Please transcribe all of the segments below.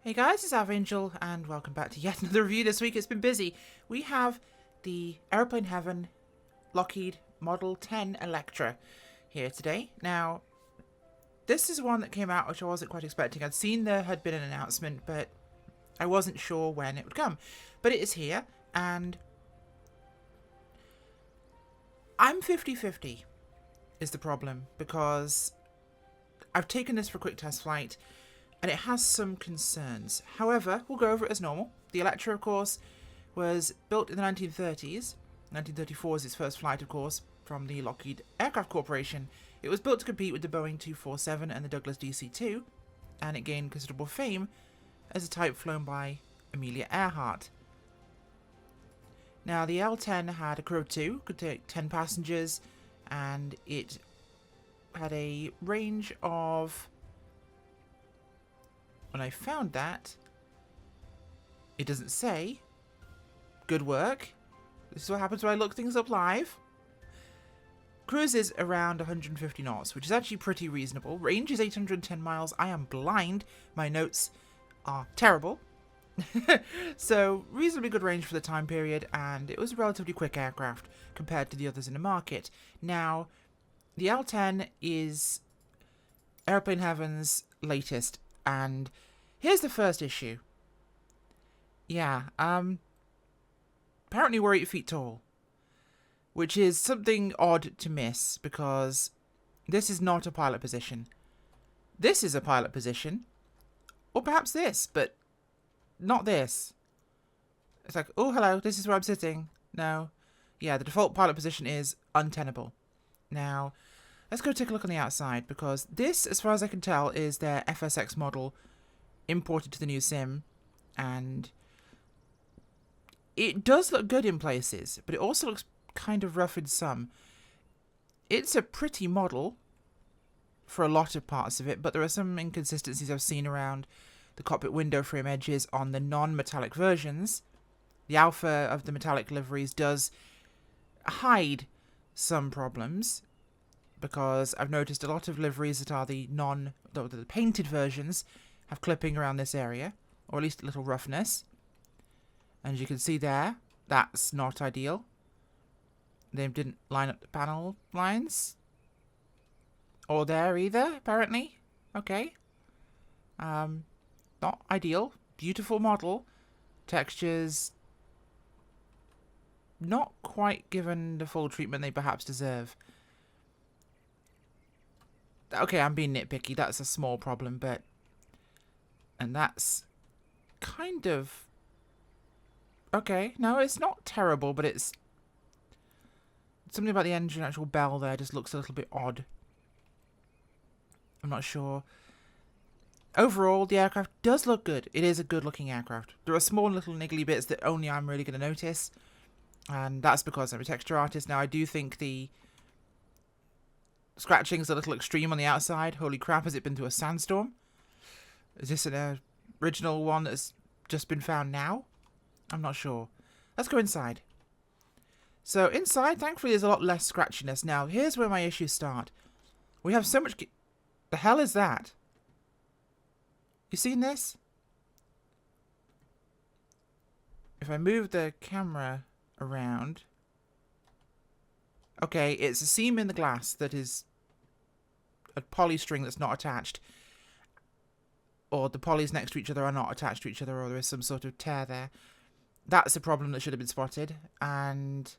Hey guys, it's Angel, and welcome back to yet another review this week. It's been busy. We have the Aeroplane Heaven Lockheed Model 10 Electra here today. Now, this is one that came out which I wasn't quite expecting. I'd seen there had been an announcement, but I wasn't sure when it would come. But it is here, and I'm 50-50 is the problem, because I've taken this for a quick test flight, and it has some concerns. However, we'll go over it as normal. The Electra, of course, was built in the 1930s. 1934 is its first flight, of course, from the Lockheed Aircraft Corporation. It was built to compete with the Boeing 247 and the Douglas DC-2, and it gained considerable fame as a type flown by Amelia Earhart. Now, the L-10 had a crew of 2, could take 10 passengers, and it had a range of... When I found that, it doesn't say. Good work. This is what happens when I look things up live. Cruise is around 150 knots, which is actually pretty reasonable. Range is 810 miles. I am blind. My notes are terrible. So, reasonably good range for the time period, and it was a relatively quick aircraft compared to the others in the market. Now, the L-10 is Aeroplane Heaven's latest. And here's the first issue. Yeah, apparently we're 8 feet tall, which is something odd to miss, because this is not a pilot position. This is a pilot position, or perhaps this, but not this. It's like, oh, hello, this is where I'm sitting. No. Yeah, the default pilot position is untenable. Now, let's go take a look on the outside, because this, as far as I can tell, is their FSX model imported to the new sim, and it does look good in places, but it also looks kind of rough in some. It's a pretty model for a lot of parts of it, but there are some inconsistencies I've seen around the cockpit window frame edges on the non-metallic versions. The alpha of the metallic liveries does hide some problems, because I've noticed a lot of liveries that are the painted versions have clipping around this area, or at least a little roughness. And as you can see there, that's not ideal. They didn't line up the panel lines. Or there either, apparently. Okay. Not ideal. Beautiful model. Textures not quite given the full treatment they perhaps deserve. Okay, I'm being nitpicky. That's a small problem, but... And that's kind of... Okay, no, it's not terrible, but it's... Something about the engine actual bell there just looks a little bit odd. I'm not sure. Overall, the aircraft does look good. It is a good-looking aircraft. There are small little niggly bits that only I'm really going to notice, and that's because I'm a texture artist. Now, I do think the scratching's a little extreme on the outside. Holy crap, has it been through a sandstorm? Is this an original one that's just been found now? I'm not sure. Let's go inside. So inside, thankfully, there's a lot less scratchiness. Now, here's where my issues start. We have so much... The hell is that? You seen this? If I move the camera around... Okay, it's a seam in the glass that is a poly string that's not attached. Or the polys next to each other are not attached to each other, or there is some sort of tear there. That's a problem that should have been spotted. And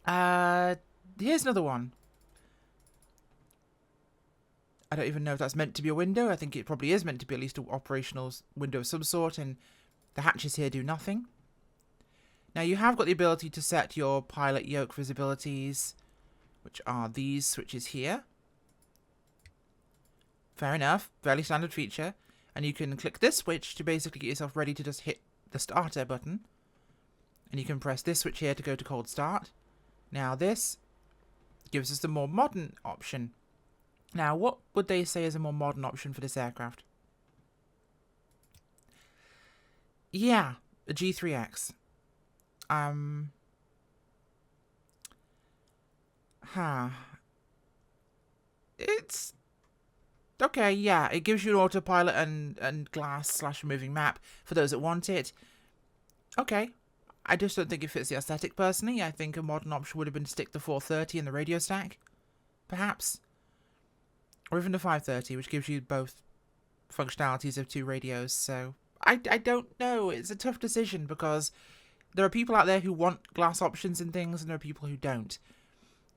here's another one. I don't even know if that's meant to be a window. I think it probably is meant to be at least an operational window of some sort, and the hatches here do nothing. Now, you have got the ability to set your pilot yoke visibilities, which are these switches here. Fair enough, fairly standard feature. And you can click this switch to basically get yourself ready to just hit the starter button. And you can press this switch here to go to cold start. Now this gives us the more modern option. Now, what would they say is a more modern option for this aircraft? Yeah, a G3X. It's Okay, yeah, it gives you an autopilot and glass/moving map for those that want it. Okay. I just don't think it fits the aesthetic personally. I think a modern option would have been to stick the 430 in the radio stack, perhaps. Or even the 530, which gives you both functionalities of two radios. So I don't know. It's a tough decision because there are people out there who want glass options and things, and there are people who don't.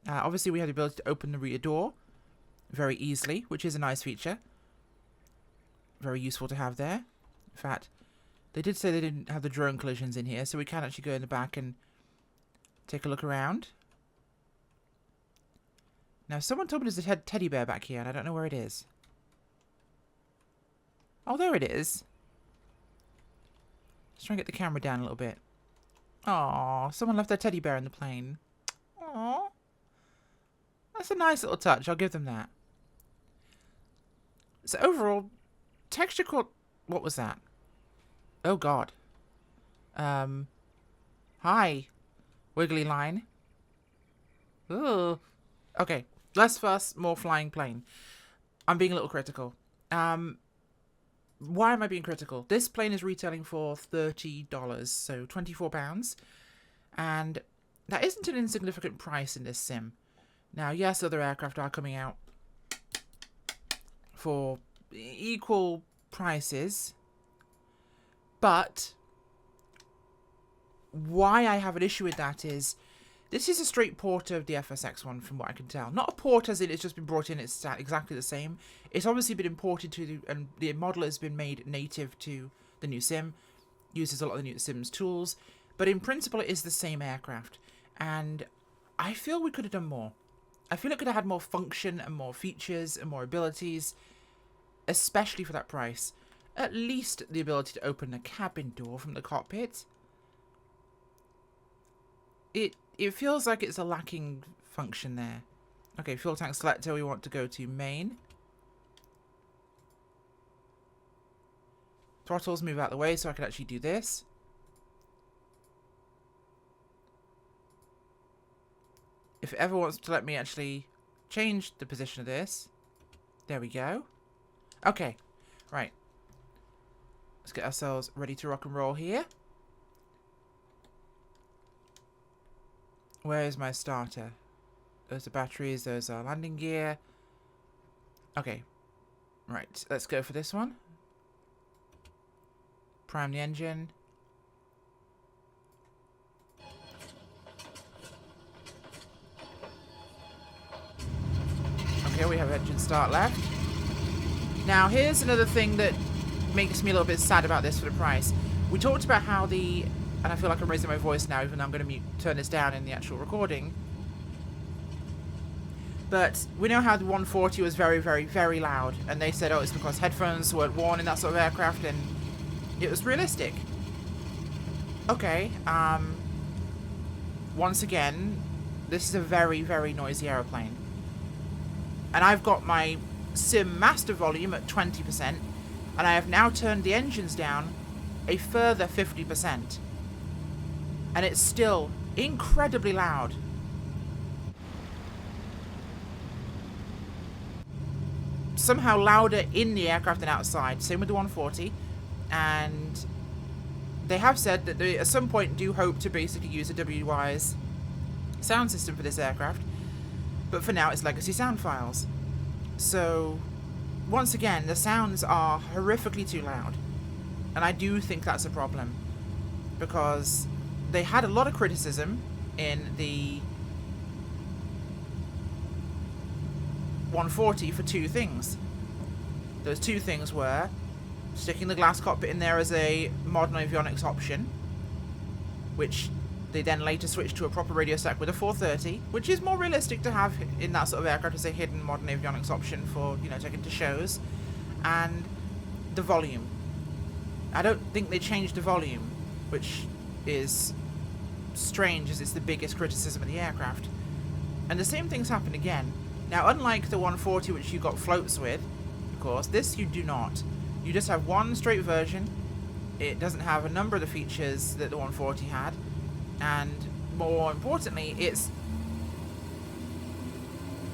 Obviously, we have the ability to open the rear door very easily, which is a nice feature. Very useful to have there. In fact, they did say they didn't have the drone collisions in here, so we can actually go in the back and take a look around. Now, someone told me there's a teddy bear back here, and I don't know where it is. Oh, there it is. Let's try and get the camera down a little bit. Aww, someone left their teddy bear in the plane. Aww. That's a nice little touch, I'll give them that. So overall, texture core... What was that? Oh god. Hi. Wiggly line. Ooh. Okay. Less fuss, more flying plane. I'm being a little critical. Why am I being critical? This plane is retailing for $30, so £24. And that isn't an insignificant price in this sim. Now, yes, other aircraft are coming out for equal prices. But why I have an issue with that is this is a straight port of the FSX one from what I can tell. Not a port as in it's just been brought in, it's exactly the same. It's obviously been imported to, and the model has been made native to the new sim. Uses a lot of the new sim's tools. But in principle, it is the same aircraft. And I feel we could have done more. I feel it could have had more function and more features and more abilities. Especially for that price. At least the ability to open the cabin door from the cockpit. It feels like it's a lacking function there. Okay, fuel tank selector, we want to go to main. Throttles move out of the way so I can actually do this. If it ever wants to let me actually change the position of this. There we go. Okay, right. Let's get ourselves ready to rock and roll here. Where is my starter? Those are batteries, those are landing gear. Okay. Right, let's go for this one. Prime the engine. Okay, we have engine start left. Now, here's another thing that makes me a little bit sad about this for the price. We talked about how the... And I feel like I'm raising my voice now, even though I'm going to turn this down in the actual recording. But we know how the 140 was very, very, very loud. And they said, oh, it's because headphones weren't worn in that sort of aircraft. And it was realistic. Okay. Once again, this is a very, very noisy aeroplane. And I've got my sim master volume at 20%. And I have now turned the engines down a further 50%. And it's still incredibly loud. Somehow louder in the aircraft than outside. Same with the 140. And they have said that they at some point do hope to basically use a WI's sound system for this aircraft. But for now it's legacy sound files. So once again, the sounds are horrifically too loud. And I do think that's a problem. Because they had a lot of criticism in the 140 for two things. Those two things were sticking the glass cockpit in there as a modern avionics option, which they then later switched to a proper radio stack with a 430, which is more realistic to have in that sort of aircraft as a hidden modern avionics option for, you know, taking to shows, and the volume. I don't think they changed the volume, which is strange as it's the biggest criticism of the aircraft. And the same things happen again. Now, unlike the 140, which you got floats with, of course, this you do not. You just have one straight version. It doesn't have a number of the features that the 140 had. And more importantly, it's...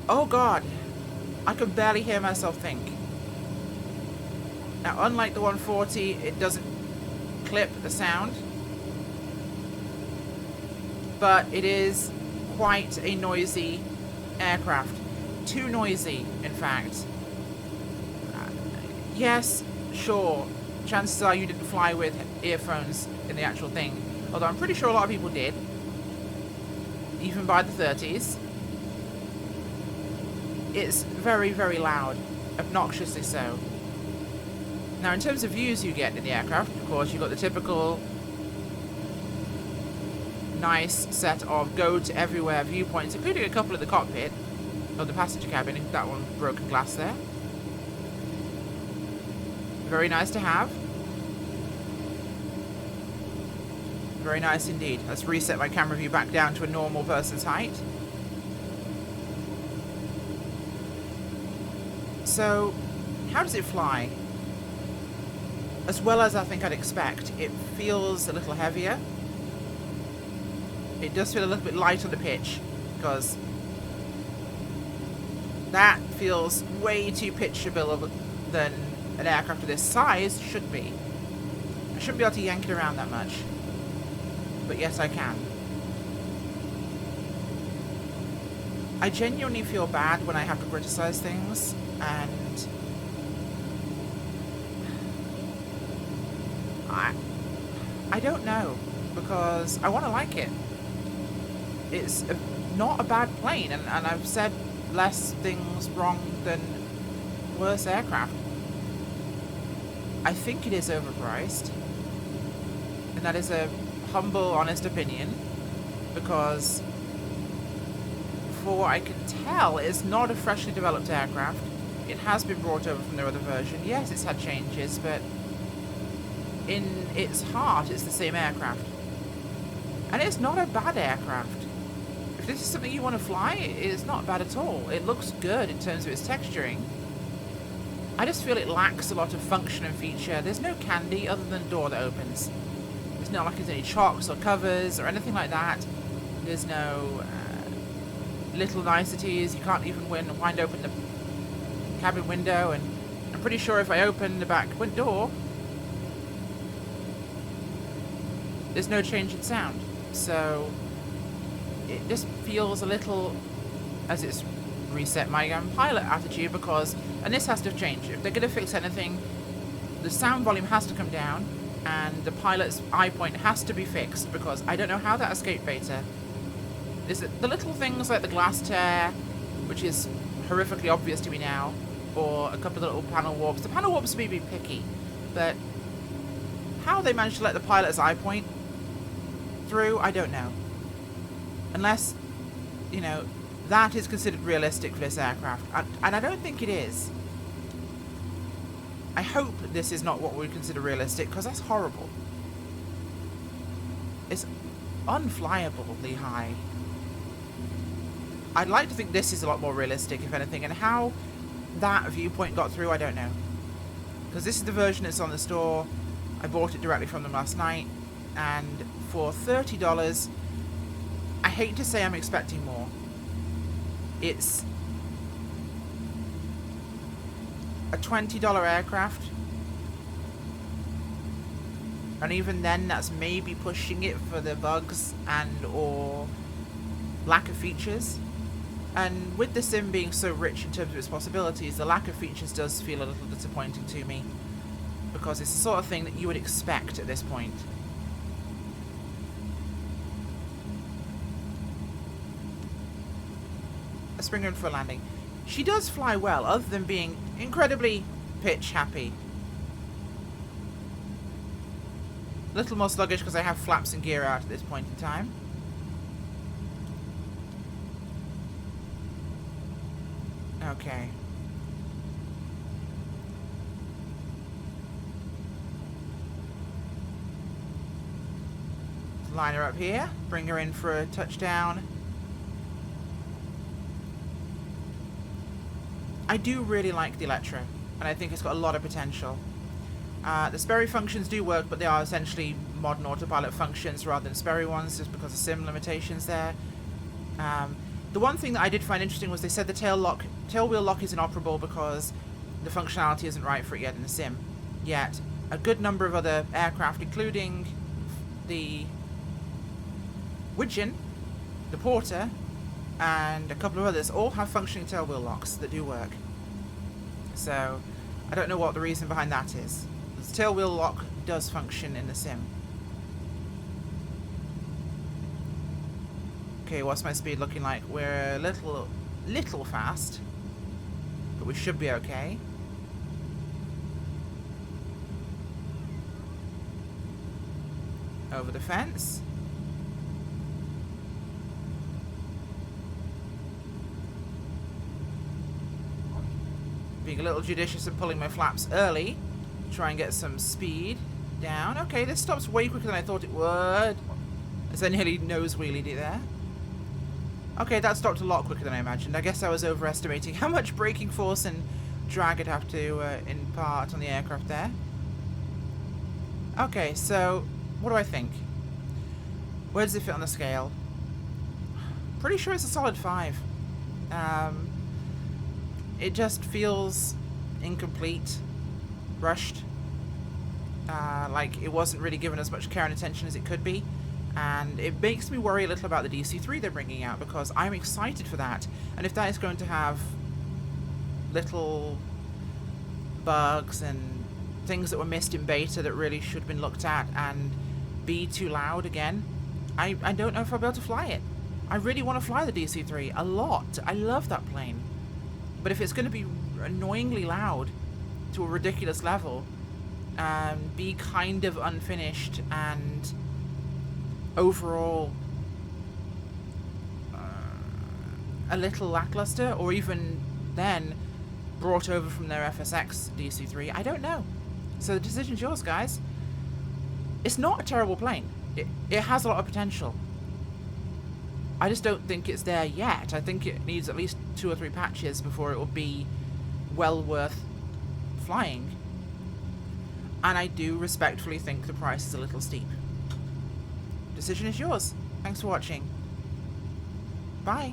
Oh god. I could barely hear myself think. Now, unlike the 140, it doesn't clip the sound, but it is quite a noisy aircraft. Too noisy, in fact. Yes, sure, chances are you didn't fly with earphones in the actual thing, although I'm pretty sure a lot of people did, even by the 30s. It's very, very loud, obnoxiously so. Now, in terms of views you get in the aircraft, of course, you've got the typical nice set of go-to-everywhere viewpoints, including a couple of the cockpit, or the passenger cabin, that one broken glass there. Very nice to have. Very nice indeed. Let's reset my camera view back down to a normal person's height. So, how does it fly? As well as I think I'd expect. It feels a little heavier. It does feel a little bit light on the pitch, because that feels way too pitchable than an aircraft of this size should be. I shouldn't be able to yank it around that much. But yes, I can. I genuinely feel bad when I have to criticize things, and I don't know, because I want to like it. It's not a bad plane, and I've said less things wrong than worse aircraft. I think it is overpriced, and that is a humble, honest opinion, because for what I can tell, it's not a freshly developed aircraft. It has been brought over from their other version. Yes, it's had changes, but in its heart, it's the same aircraft. And it's not a bad aircraft. If this is something you want to fly, it's not bad at all. It looks good in terms of its texturing. I just feel it lacks a lot of function and feature. There's no candy other than a door that opens. It's not like there's any chocks or covers or anything like that. There's no little niceties. You can't even wind open the cabin window, and I'm pretty sure if I open the back door, there's no change in sound. So it just feels a little, as it's reset my pilot attitude, because, and this has to change. If they're going to fix anything, the sound volume has to come down, and the pilot's eye point has to be fixed, because I don't know how that escaped beta. Is it the little things like the glass tear, which is horrifically obvious to me now, or a couple of little panel warps. The panel warps may be picky, but how they managed to let the pilot's eye point through, I don't know. Unless, you know, that is considered realistic for this aircraft, and I don't think it is. I hope this is not what we would consider realistic, because that's horrible. It's unflyably high. I'd like to think this is a lot more realistic, if anything, and how that viewpoint got through, I don't know. Because this is the version that's on the store. I bought it directly from them last night, and for $30, I hate to say I'm expecting more. It's a $20 aircraft, and even then that's maybe pushing it for the bugs and or lack of features. And with the sim being so rich in terms of its possibilities, the lack of features does feel a little disappointing to me, because it's the sort of thing that you would expect at this point. Let's bring her in for a landing. She does fly well, other than being incredibly pitch happy. A little more sluggish because I have flaps and gear out at this point in time. Okay. Line her up here. Bring her in for a touchdown. I do really like the Electra, and I think it's got a lot of potential. The Sperry functions do work, but they are essentially modern autopilot functions rather than Sperry ones, just because of sim limitations there. The one thing that I did find interesting was they said the tail wheel lock is inoperable because the functionality isn't right for it yet in the sim. yet a good number of other aircraft, including the Widgeon, the Porter, and a couple of others, all have functioning tailwheel locks that do work. So I don't know what the reason behind that is. The tailwheel lock does function in the sim. Okay, what's my speed looking like? We're a little fast, but we should be okay. Over the fence. Being a little judicious and pulling my flaps early. Try and get some speed down. Okay, this stops way quicker than I thought it would. As I nearly nose wheelied it there. Okay, that stopped a lot quicker than I imagined. I guess I was overestimating how much braking force and drag I'd have to impart on the aircraft there. Okay, so what do I think? Where does it fit on the scale? Pretty sure it's a solid 5. It just feels incomplete, rushed, like it wasn't really given as much care and attention as it could be, and it makes me worry a little about the DC-3 they're bringing out, because I'm excited for that, and if that is going to have little bugs and things that were missed in beta that really should have been looked at and be too loud again, I don't know if I'll be able to fly it. I really want to fly the DC-3 a lot. I love that plane. But if it's going to be annoyingly loud to a ridiculous level, be kind of unfinished and overall a little lackluster, or even then brought over from their FSX DC-3, I don't know. So the decision's yours, guys. It's not a terrible plane. It has a lot of potential. I just don't think it's there yet. I think it needs at least 2 or 3 patches before it will be well worth flying. And I do respectfully think the price is a little steep. Decision is yours. Thanks for watching. Bye.